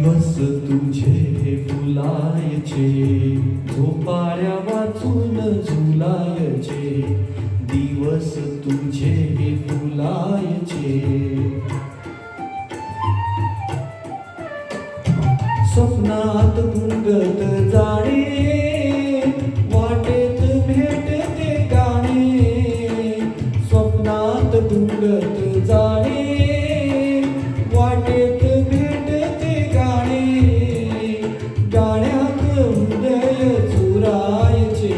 दिवस तुझे फुलायचे, झोपाळ्या वाचून झुलायचे. दिवस तुझे फुलायचे. स्वप्नात गुंगत जाणे, वाटेत भेटते गाणे. स्वप्नात गुंगत जाणे, वाटेत भेटते गाणे. गाण्यात हृदय चुरायचे,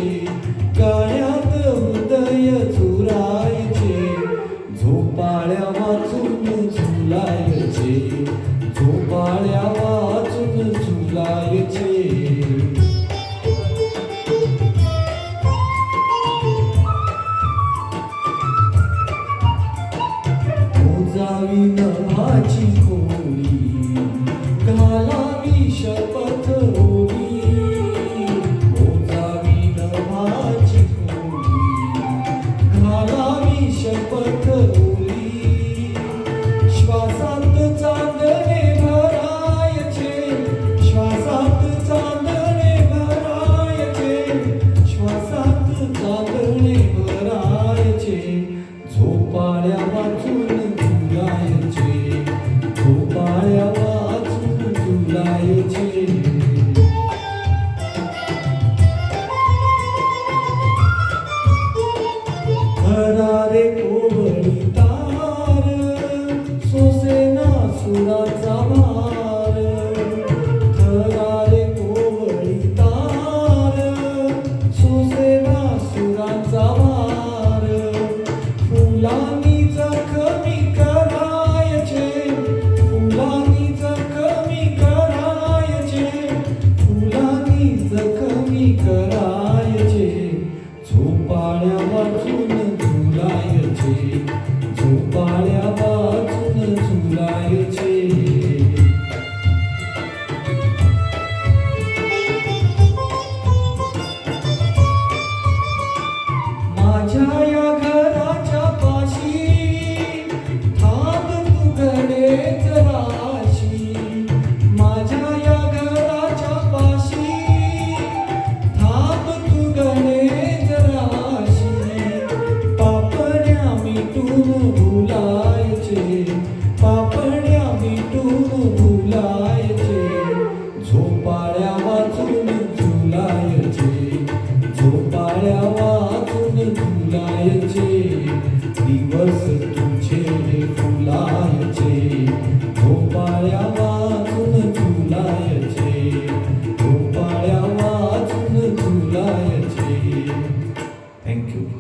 गाण्यात हृदय चुरायचे. झोपाळ्या वाचून झुलायचे, झोपाळ्या वाचून झुलायचे. मोजावी नभाची खोली, घालावी शपथ ओली. मोजावी नभाची खोली, घालावी शपथ ओली. श्वासात चांदणे भरायचे, श्वासात चांदणे भरायचे. श्वासात चांदणे भरायचे. झोपाळ्या वाचून झुलायचे, झोपाळ्या वाचून झुलायचे. हरारे कोवळी तार, सोसेना सुराचा भार. हरारे कोवळी तार, सोसेना सुराचा भार. फुलांनी जखमी करायचे, फुलांनी जखमी करायचे. फुलांनी जखमी करायचे. झोपाळ्या वाचून झुलायचे, झोपाळ्या वाचून झुलायचे. माझ्या या घराच्या पाशी थांब तू गणेश राशी. माझ्या या घराच्या पाशी थांब तू गणेश राशी. पापण्या मिटून भुलायचे, पापण्या मिटून भुलायचे. झोपाळ्या वाचून झुलायचे, झोपाळ्या वाचून झुलायचे. दिवस तुझे फुलायचे, झोपाळ्या वाचून झुलायचे, झोपाळ्या वाचून झुलायचे. थँक्यू.